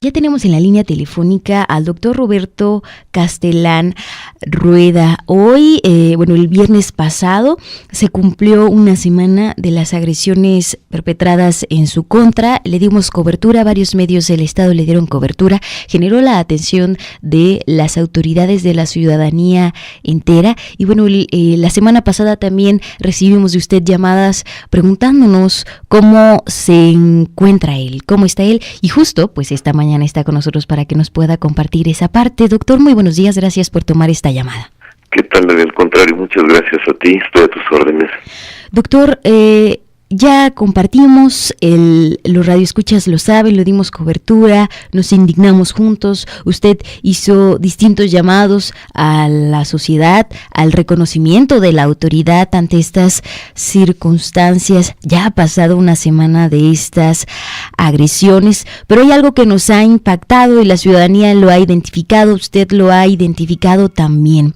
Ya tenemos en la línea telefónica al doctor Roberto Castellán Rueda. Hoy, el viernes pasado, se cumplió una semana de las agresiones perpetradas en su contra. Le dimos cobertura, varios medios del Estado le dieron cobertura. Generó la atención de las autoridades, de la ciudadanía entera. Y la semana pasada también recibimos de usted llamadas preguntándonos cómo se encuentra él, cómo está él. Y justo, pues esta mañana está con nosotros para que nos pueda compartir esa parte. Doctor, muy buenos días, gracias por tomar esta llamada. ¿Qué tal? Al contrario, muchas gracias a ti, estoy a tus órdenes. Doctor, ya compartimos, los radioescuchas lo saben, lo dimos cobertura, nos indignamos juntos, usted hizo distintos llamados a la sociedad, al reconocimiento de la autoridad ante estas circunstancias. Ya ha pasado una semana de estas agresiones, pero hay algo que nos ha impactado y la ciudadanía lo ha identificado, usted lo ha identificado también,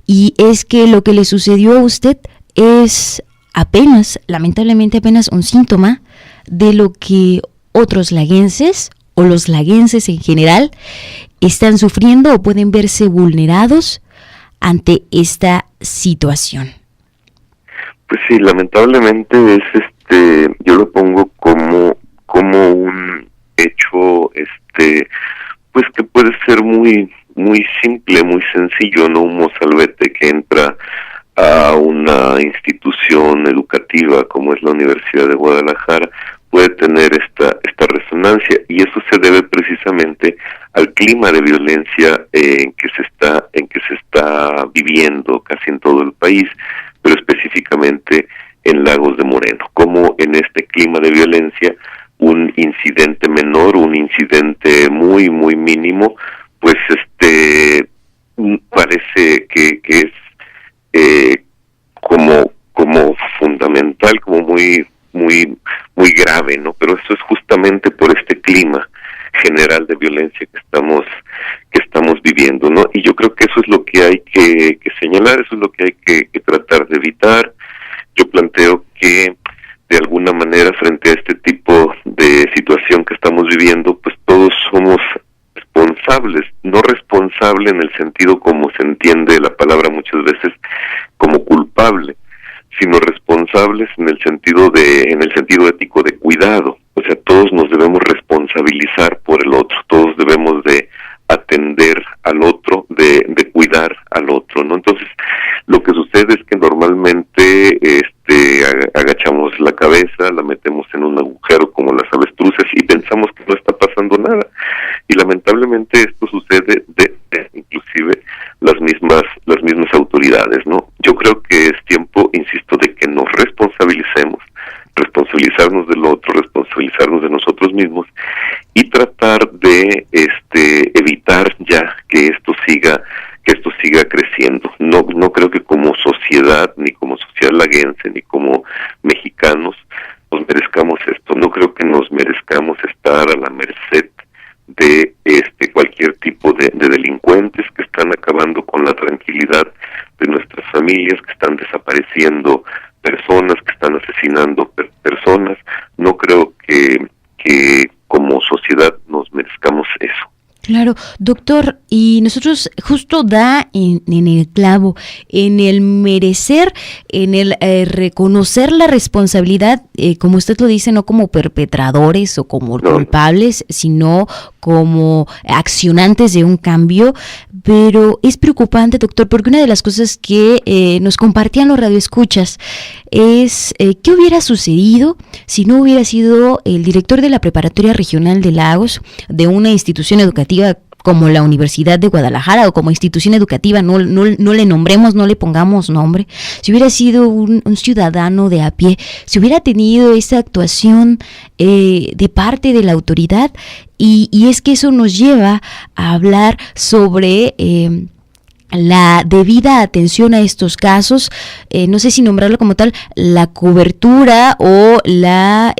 y es que lo que le sucedió a usted es lamentablemente apenas un síntoma de lo que otros laguenses o los laguenses en general están sufriendo o pueden verse vulnerados ante esta situación. Pues sí, lamentablemente es yo lo pongo como un hecho pues que puede ser muy muy simple, muy sencillo, no un mozalbete que entra a una institución educativa como es la Universidad de Guadalajara puede tener esta resonancia, y eso se debe precisamente al clima de violencia en que se está viviendo casi en todo el país, pero específicamente en Lagos de Moreno. Como en este clima de violencia un incidente menor, un incidente muy muy mínimo, pues parece que es como fundamental, como muy muy muy grave, ¿no? Pero eso es justamente por este clima general de violencia que estamos viviendo, ¿no? Y yo creo que eso es lo que hay que señalar, eso es lo que hay que tratar de evitar. Yo planteo que de alguna manera frente a este tipo de situación que estamos viviendo, pues todos somos responsables, no responsable en el sentido como se entiende la palabra muchas veces como culpable, sino responsables en el sentido ético de cuidado. O sea, todos nos debemos responsabilizar por el otro, todos debemos de atender al otro, de cuidar al otro, ¿no? Entonces, lo que sucede es que normalmente agachamos la cabeza, la metemos en un agujero como las avestruces y pensamos que no está pasando nada. Y lamentablemente esto sucede de inclusive las mismas autoridades, ¿no? Yo creo que es tiempo, insisto, de que nos responsabilizarnos del otro, responsabilizarnos de nosotros mismos y tratar de evitar ya que esto siga creciendo. No creo que como sociedad, ni como sociedad laguense, ni como mexicanos nos merezcamos esto. No creo que nos merezcamos estar a la merced de cualquier tipo de delincuentes que están acabando con la tranquilidad de nuestras familias, que están desapareciendo personas, que están asesinando personas. No creo que como sociedad nos merezcamos eso. Claro, doctor, y nosotros justo da en el clavo, en el merecer, en el reconocer la responsabilidad, como usted lo dice, no como perpetradores o como culpables, sino como accionantes de un cambio. Pero es preocupante, doctor, porque una de las cosas que nos compartían los radioescuchas es qué hubiera sucedido si no hubiera sido el director de la Preparatoria Regional de Lagos, de una institución educativa como la Universidad de Guadalajara o como institución educativa, no le nombremos, no le pongamos nombre, si hubiera sido un ciudadano de a pie, si hubiera tenido esa actuación de parte de la autoridad, y es que eso nos lleva a hablar sobre la debida atención a estos casos, no sé si nombrarlo como tal, la cobertura o la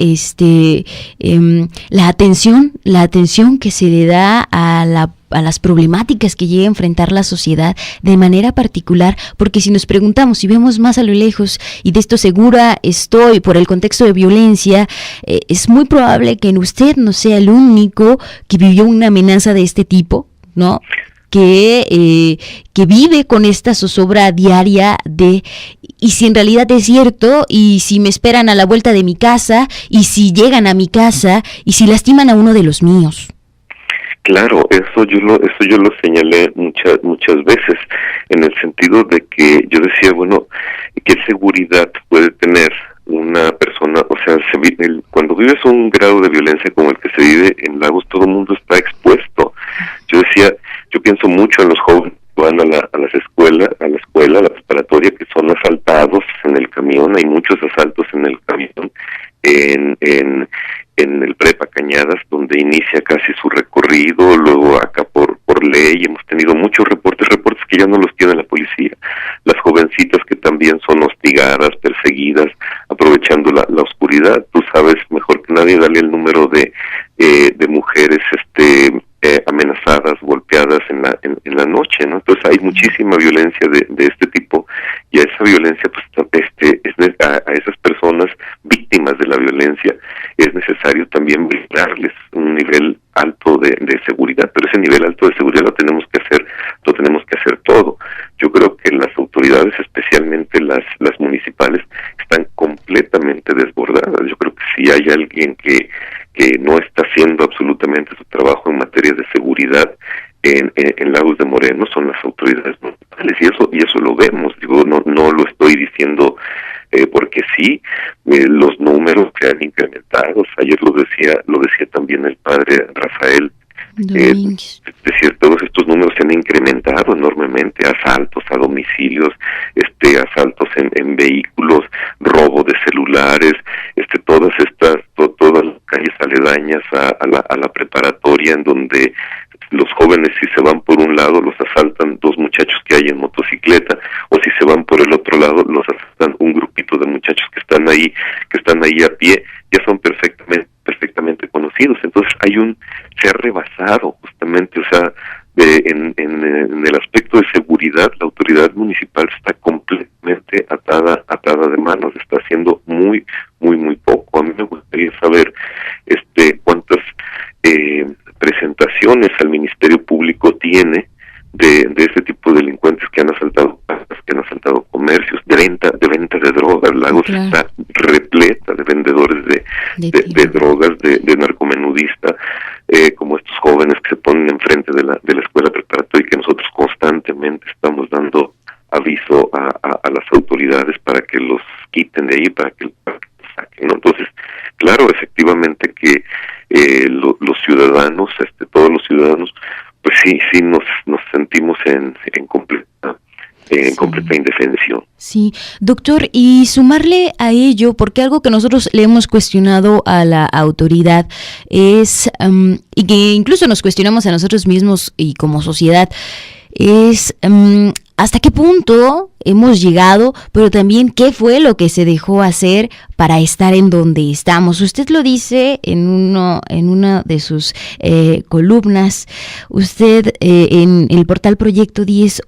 atención que se le da a las problemáticas que llega a enfrentar la sociedad de manera particular, porque si nos preguntamos, si vemos más a lo lejos, y de esto segura estoy por el contexto de violencia, es muy probable que en usted no sea el único que vivió una amenaza de este tipo, ¿no? Que vive con esta zozobra diaria de, y si en realidad es cierto, y si me esperan a la vuelta de mi casa, y si llegan a mi casa, y si lastiman a uno de los míos. Claro, eso yo lo señalé muchas veces, en el sentido de que yo decía, bueno, ¿qué seguridad puede tener una persona? O sea, cuando vives un grado de violencia como el que se vive en Lagos, todo el mundo está expuesto. Yo pienso mucho en los jóvenes que van a la escuela, a la preparatoria, que son asaltados en el camión. Hay muchos asaltos en el camión, en el Prepa Cañadas, donde inicia casi su recorrido, luego acá por ley. Hemos tenido muchos reportes que ya no los tiene la policía. Las jovencitas que también son hostigadas, perseguidas, aprovechando la oscuridad. Tú sabes mejor que nadie, dale el número de mujeres amenazadas, golpeadas en la noche, ¿no? Entonces hay muchísima violencia de este tipo, y a esa violencia, a esas personas víctimas de la violencia, es necesario también brindarles un nivel alto de seguridad, pero ese nivel alto de seguridad lo tenemos que hacer todo. Yo creo que las autoridades, especialmente las municipales, están completamente desbordadas. Yo creo que si hay alguien que no está haciendo absolutamente su trabajo en materia de seguridad en Lagos de Moreno, son las autoridades municipales, y eso lo vemos. Digo, no lo estoy diciendo porque sí, los números se han incrementado. Ayer lo decía también el padre Rafael. Es decir, todos estos números se han incrementado enormemente: asaltos a domicilios, asaltos en vehículos, robo de celulares, todas las calles aledañas a la preparatoria, en donde los jóvenes, si se van por un lado, los asaltan dos muchachos que hay en motocicleta, o si se van por el otro lado, los asaltan un grupito de muchachos que están ahí a pie. Ya son perfectamente conocidos. Entonces se ha rebasado justamente, o sea, en el aspecto de seguridad, la autoridad municipal está completamente atada de manos, está haciendo muy poco. A mí me gustaría saber cuántas presentaciones al Ministerio Público tiene de este tipo de delincuentes que han asaltado casas, que han asaltado comercios, de venta de drogas. Lagos está repleta de vendedores de drogas, de narcomenudistas, como estos jóvenes que se ponen enfrente de la escuela preparatoria, y que nosotros constantemente estamos dando aviso a las autoridades para que los quiten de ahí, para que los saquen, ¿no? Entonces, claro, efectivamente que los ciudadanos, todos los ciudadanos, pues sí nos sentimos en completa indefensión. Sí, doctor, y sumarle a ello, porque algo que nosotros le hemos cuestionado a la autoridad es, y que incluso nos cuestionamos a nosotros mismos y como sociedad, es hasta qué punto hemos llegado, pero también qué fue lo que se dejó hacer para estar en donde estamos. Usted lo dice en una de sus columnas. Usted en el portal Proyecto 10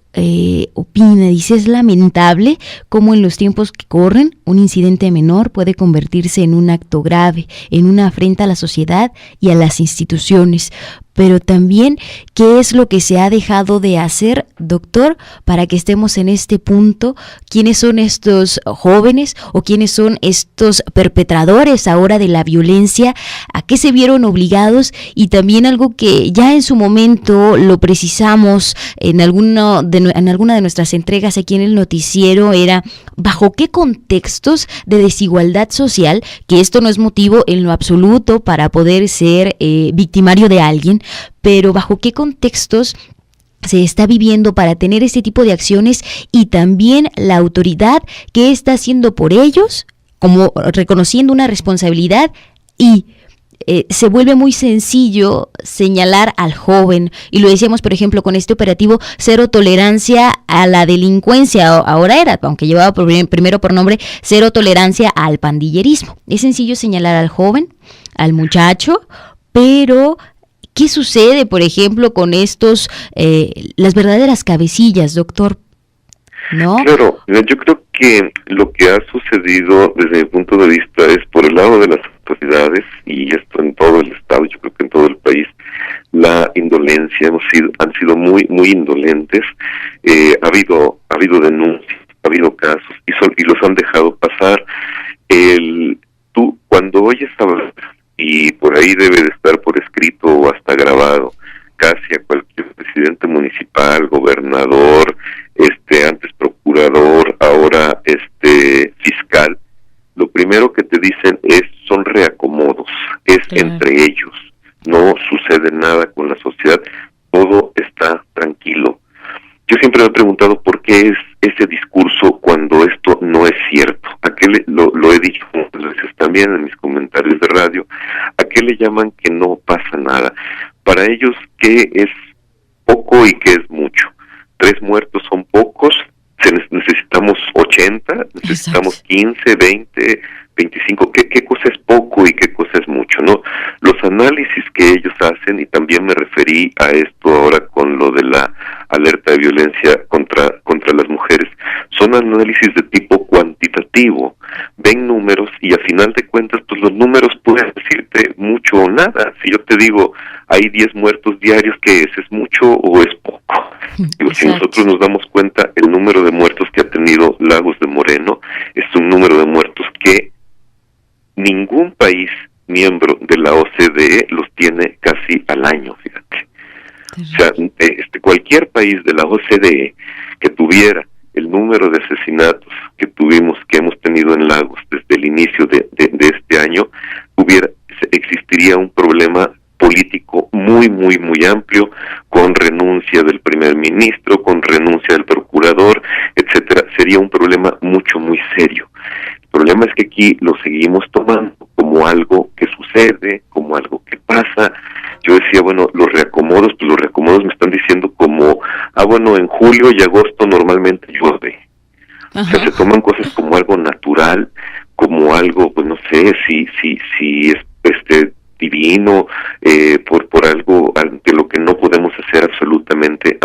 opina, dice: es lamentable cómo en los tiempos que corren un incidente menor puede convertirse en un acto grave, en una afrenta a la sociedad y a las instituciones. Pero también, ¿qué es lo que se ha dejado de hacer, doctor, para que estemos en este punto? ¿Quiénes son estos jóvenes o quiénes son estos perpetradores ahora de la violencia? ¿A qué se vieron obligados? Y también algo que ya en su momento lo precisamos en alguna de nuestras entregas aquí en el noticiero, era bajo qué contextos de desigualdad social, que esto no es motivo en lo absoluto para poder ser victimario de alguien, pero bajo qué contextos se está viviendo para tener este tipo de acciones, y también la autoridad que está haciendo por ellos, como reconociendo una responsabilidad, y se vuelve muy sencillo señalar al joven, y lo decíamos por ejemplo con este operativo Cero Tolerancia a la Delincuencia, ahora era, aunque llevaba primero por nombre Cero Tolerancia al Pandillerismo. Es sencillo señalar al joven, al muchacho, pero ¿Qué sucede, por ejemplo, con estos, las verdaderas cabecillas, doctor? ¿No? Claro, yo creo que lo que ha sucedido desde mi punto de vista es por el lado de las autoridades, y esto en todo el estado, yo creo que en todo el país, la indolencia, han sido muy indolentes. Ha habido denuncias, ha habido casos y los han dejado pasar. Tú cuando oyes hablar, y por ahí debe de estar por escrito o hasta grabado, casi a cualquier presidente municipal, gobernador, antes procurador, ahora fiscal, lo primero que te dicen son reacomodos, entre ellos, no sucede nada con la sociedad, todo está tranquilo. Yo siempre me he preguntado por qué es ese discurso cuando esto no es cierto. ¿A qué lo he dicho muchas veces también en mis comentarios de radio? ¿A qué le llaman que no pasa nada? Para ellos, ¿qué es poco y qué es mucho? 3 muertos son pocos, necesitamos 80, necesitamos 15, 20, 25. ¿Qué cosa es poco y qué cosa es mucho, no? Los análisis que ellos hacen, y también me referí a esto ahora con lo de la alerta de violencia contra las mujeres, son análisis de tipo cuantitativo. Ven números y a final de cuentas, pues los números pueden decirte mucho o nada. Si yo te digo, hay 10 muertos diarios, ¿qué es? ¿Es mucho o es poco? Digo, si nosotros nos damos cuenta, el número de muertos que ha tenido Lagos de Moreno es un número de muertos que ningún país miembro de la OCDE los tiene casi al año, fíjate. O sea, cualquier país de la OCDE que tuviera el número de asesinatos que hemos tenido en Lagos desde el inicio de este año, existiría un problema político muy amplio, con renuncia del primer ministro, con renuncia del procurador, etcétera. Sería un problema muy serio. El problema es que aquí lo seguimos tomando como algo que sucede, como algo que pasa. Yo decía, bueno, los reacomodos me están diciendo como, en julio y agosto normalmente llueve. Ajá. O sea, se toman cosas como algo natural, como algo, pues no sé, si es divino, por algo ante lo que no podemos hacer absolutamente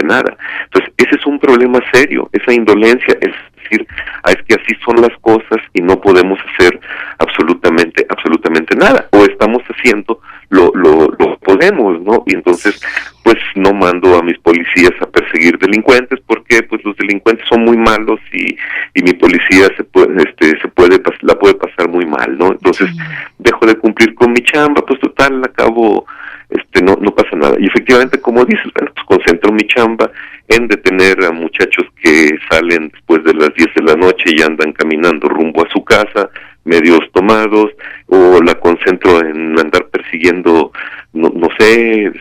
nada. Entonces, ese es un problema serio, esa indolencia, es decir, es que así son las cosas y no podemos hacer absolutamente nada, o estamos haciendo lo podemos, ¿no? Y entonces, pues no mando a mis policías a perseguir delincuentes, porque pues los delincuentes son muy malos y mi policía la puede pasar muy mal, ¿no? Entonces, dejo de cumplir con mi chamba, pues total, acabo, no pasa nada. Y efectivamente, como dices, bueno, pues concentro mi chamba en detener a muchachos que salen después de las 10 de la noche y andan caminando rumbo a su casa, medios tomados, o la concentro en andar persiguiendo, no sé,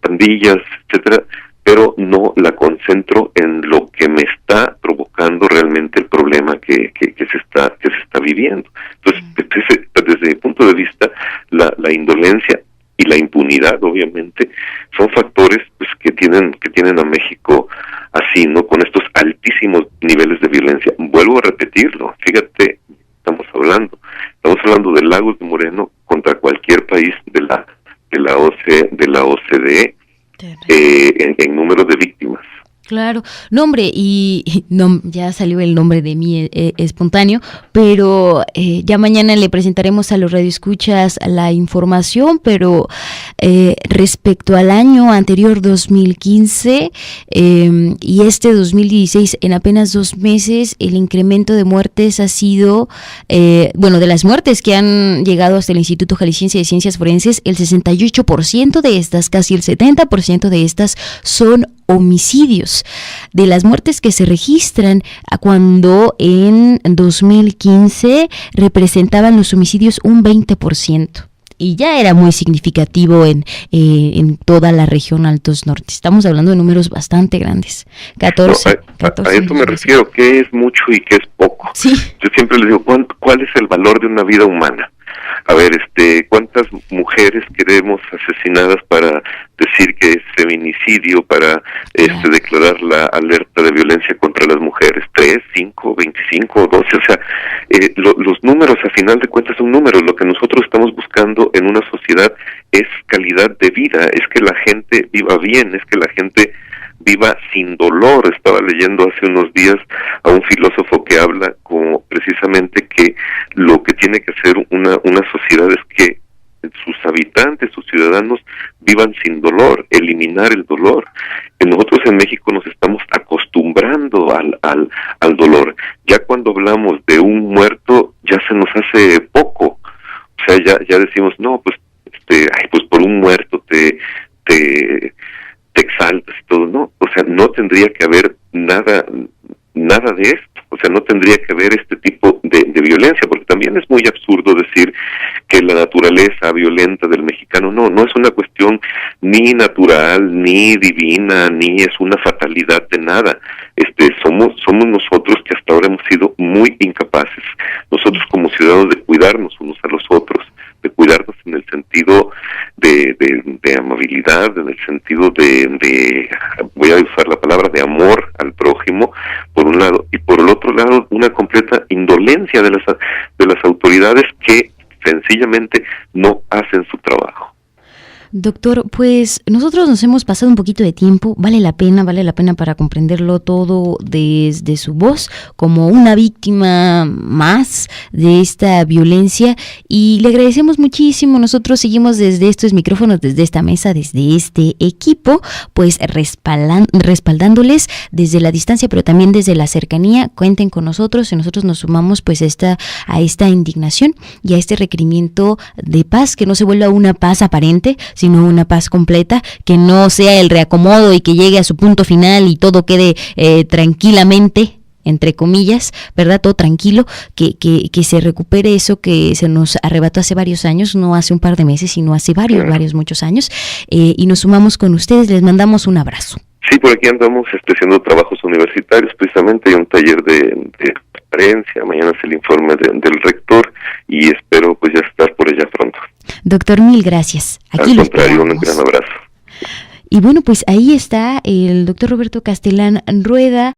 pandillas, etcétera, pero no la concentro en lo que me está provocando realmente el problema que se está viviendo. Entonces, desde mi punto de vista, la indolencia y la impunidad, obviamente, son factores pues que tienen a México así, ¿no? Con estos altísimos niveles de violencia. Vuelvo a repetirlo, fíjate, estamos hablando de Lagos de Moreno contra cualquier país de la OCDE, en número de víctimas. Claro, no, hombre, y no, ya salió el nombre de mí espontáneo, pero ya mañana le presentaremos a los radioescuchas la información, pero respecto al año anterior 2015 y 2016, en apenas 2 meses, el incremento de muertes ha sido, de las muertes que han llegado hasta el Instituto Jalisciense de Ciencias Forenses, el 68% de estas, casi el 70% de estas son homicidios. De las muertes que se registran, cuando en 2015 representaban los homicidios un 20%. Y ya era muy significativo en toda la región Altos Norte. Estamos hablando de números bastante grandes. 14 a eso me refiero, ¿qué es mucho y qué es poco? Sí. Yo siempre les digo, ¿cuál es el valor de una vida humana? A ver, ¿cuántas mujeres queremos asesinadas para decir que es feminicidio, para declarar la alerta de violencia contra las mujeres? 3, 10, 5, 25, 12, o sea, los números a final de cuentas son números. Lo que nosotros estamos buscando en una sociedad es calidad de vida, es que la gente viva bien, es que la gente viva sin dolor. Estaba leyendo hace unos días a un filósofo que habla como precisamente que lo que tiene que hacer una sociedad es que sus habitantes, sus ciudadanos vivan sin dolor, eliminar el dolor. Nosotros en México nos estamos acostumbrando al dolor. Ya cuando hablamos de un muerto ya se nos hace poco. O sea, ya decimos, no, pues pues por un muerto te exaltas y todo. No, o sea, no tendría que haber nada de esto. O sea, no tendría que haber este tipo de violencia, porque también es muy absurdo decir que la naturaleza violenta del mexicano, no es una cuestión ni natural, ni divina, ni es una fatalidad de nada. Somos nosotros que hasta ahora hemos sido muy incapaces, nosotros como ciudadanos, de cuidarnos unos a los otros, de cuidarnos en el sentido de amabilidad, en el sentido de voy a usar la palabra, de amor al prójimo, por un lado, y por el otro lado, una completa indolencia de las autoridades que sencillamente no hacen su trabajo. Doctor, pues nosotros nos hemos pasado un poquito de tiempo, vale la pena para comprenderlo todo desde su voz, como una víctima más de esta violencia, y le agradecemos muchísimo. Nosotros seguimos desde estos micrófonos, desde esta mesa, desde este equipo, pues respaldándoles desde la distancia, pero también desde la cercanía. Cuenten con nosotros y nosotros nos sumamos pues a esta indignación y a este requerimiento de paz, que no se vuelva una paz aparente, sino una paz completa, que no sea el reacomodo y que llegue a su punto final y todo quede tranquilamente, entre comillas, ¿verdad? Todo tranquilo, que se recupere eso que se nos arrebató hace varios años, no hace un par de meses, sino hace muchos años, y nos sumamos con ustedes, les mandamos un abrazo. Sí, por aquí andamos haciendo trabajos universitarios, precisamente hay un taller de transparencia, mañana es el informe del rector y espero pues ya estar por allá pronto. Doctor, mil gracias. Aquí Al lo contrario, esperamos. un gran abrazo. Y bueno, pues ahí está el doctor Roberto Castelán Rueda.